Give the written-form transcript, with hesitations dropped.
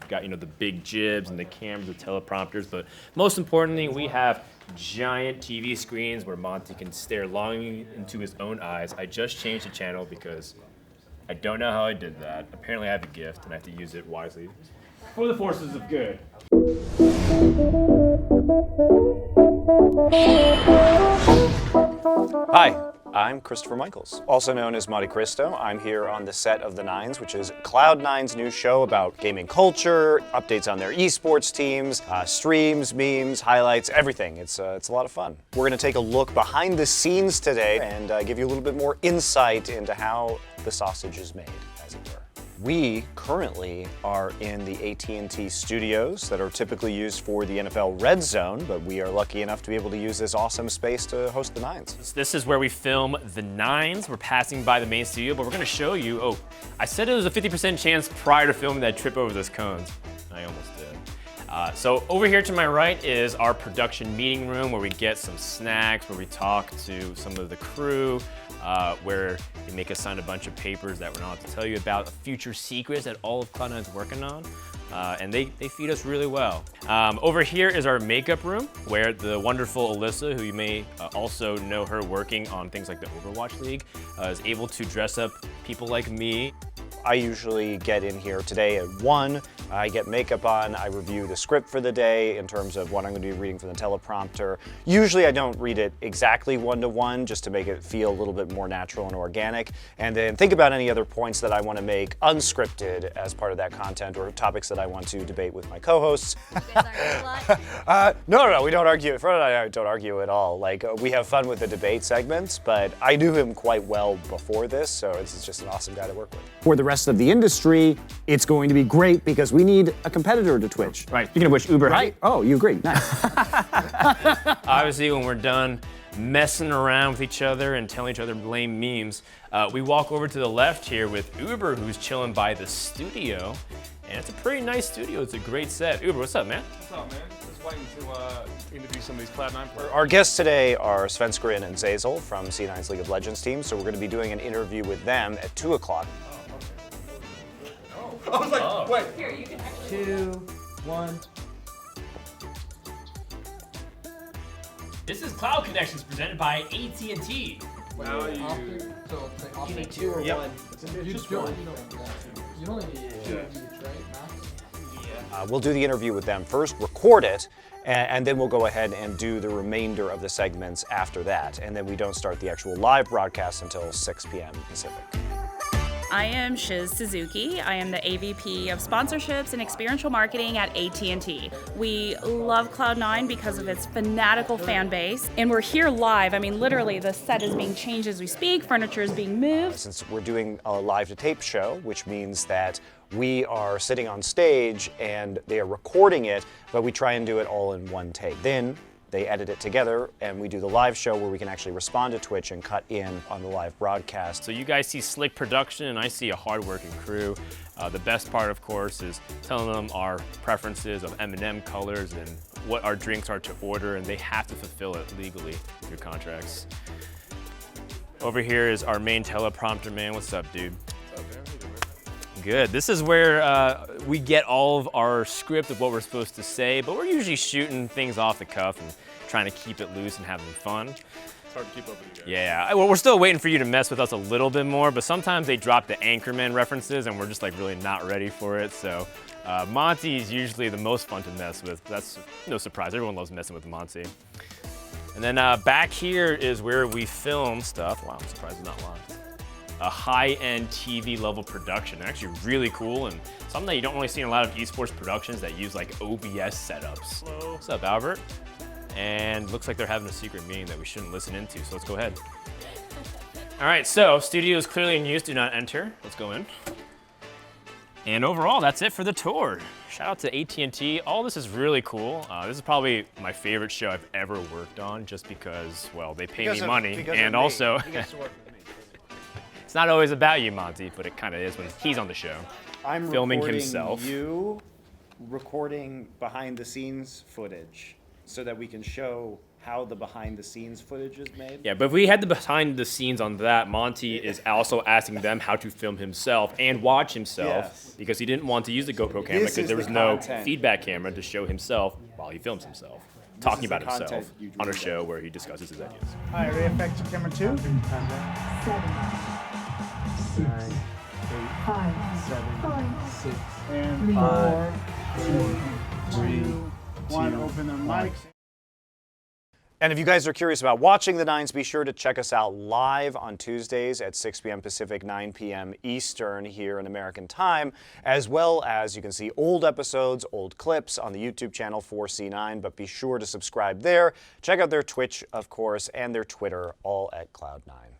We've got, the big jibs and the cameras, the teleprompters, but most importantly, we have giant TV screens where Monty can stare longingly into his own eyes. I just changed the channel because I don't know how I did that. Apparently I have a gift and I have to use it wisely for the forces of good. Hi, I'm Christopher Michaels, also known as MonteCristo. I'm here on the set of The Nines, which is Cloud9's new show about gaming culture, updates on their esports teams, streams, memes, highlights, everything. It's a lot of fun. We're going to take a look behind the scenes today and give you a little bit more insight into how the sausage is made, as it were. We currently are in the AT&T studios that are typically used for the NFL Red Zone, but we are lucky enough to be able to use this awesome space to host The Nines. This is where we film The Nines. We're passing by the main studio, but we're gonna show you, I said it was a 50% chance prior to filming that I trip over those cones. I almost did. So over here to my right is our production meeting room where we get some snacks, where we talk to some of the crew, where they make us sign a bunch of papers that we're not allowed to tell you about, future secrets that all of Cloud9 is working on, and they feed us really well. Over here is our makeup room, where the wonderful Alyssa, who you may also know her working on things like the Overwatch League, is able to dress up people like me. I usually get in here today at 1. I get makeup on, I review the script for the day in terms of what I'm going to be reading from the teleprompter. Usually I don't read it exactly 1-to-1 just to make it feel a little bit more natural and organic. And then think about any other points that I want to make unscripted as part of that content or topics that I want to debate with my co-hosts. You guys argue a lot? No, we don't argue. Fred and I don't argue at all. Like, we have fun with the debate segments, but I knew him quite well before this, so it's just an awesome guy to work with. For the rest of the industry, it's going to be great because we need a competitor to Twitch. Right, speaking of which, Uber. Right? Oh, you agree, nice. Obviously, when we're done messing around with each other and telling each other lame memes, we walk over to the left here with Uber, who's chilling by the studio. And it's a pretty nice studio. It's a great set. Uber, what's up, man? What's up, man? Just waiting to interview some of these Cloud9 players. Our guests today are Svenskrin and Zazel from C9's League of Legends team, so we're going to be doing an interview with them at 2 o'clock. I was like, wait. Here, you can actually. 2, 1. This is Cloud Connections presented by AT&T. Now you. So it's like You need 2 or Yep. 1. just one. You only need 2 of each, right, Max? We'll do the interview with them first, record it, and then we'll go ahead and do the remainder of the segments after that. And then we don't start the actual live broadcast until 6 p.m. Pacific. I am Shiz Suzuki. I am the AVP of Sponsorships and Experiential Marketing at AT&T. We love Cloud9 because of its fanatical fan base, and we're here live. I mean, literally, the set is being changed as we speak, furniture is being moved. Since we're doing a live-to-tape show, which means that we are sitting on stage and they are recording it, but we try and do it all in one take. Then they edit it together, and we do the live show where we can actually respond to Twitch and cut in on the live broadcast. So you guys see slick production, and I see a hard-working crew. The best part, of course, is telling them our preferences of M&M colors and what our drinks are to order, and they have to fulfill it legally through contracts. Over here is our main teleprompter man. What's up, dude? Good. This is where we get all of our script of what we're supposed to say, but we're usually shooting things off the cuff and trying to keep it loose and having fun. It's hard to keep up with you guys. Yeah, well, we're still waiting for you to mess with us a little bit more, but sometimes they drop the Anchorman references and we're just like really not ready for it. So Monty is usually the most fun to mess with. That's no surprise. Everyone loves messing with Monty. And then back here is where we film stuff. Wow, I'm surprised it's not live. A high-end TV level production. They're actually really cool and something that you don't really see in a lot of esports productions that use like OBS setups. Hello. What's up, Albert? And looks like they're having a secret meeting that we shouldn't listen into, so let's go ahead. All right, so studio is clearly in use, do not enter. Let's go in. And overall, that's it for the tour. Shout out to AT&T. All this is really cool. This is probably my favorite show I've ever worked on just because, well, they pay me money. And also, it's not always about you, Monty, but it kind of is when he's on the show. I'm filming recording himself. you recording behind the scenes footage so that we can show how the behind-the-scenes footage is made. Yeah, but if we had the behind the scenes on that, Monty is also asking them how to film himself and watch himself Yes. because he didn't want to use the GoPro camera This because is there the was no content. feedback camera to show himself while he films himself, talking is the about himself content you on a dreamed show where he discusses his ideas. Hi, Ray Effect to camera 2. 9, 8, 5, 7, 6, And 4, 2, 1. Open the mics. And if you guys are curious about watching the Nines, be sure to check us out live on Tuesdays at 6 p.m. Pacific, 9 p.m. Eastern here in American time, as well as you can see old episodes, old clips on the YouTube channel 4C9, but be sure to subscribe there. Check out their Twitch, of course, and their Twitter, all at Cloud9.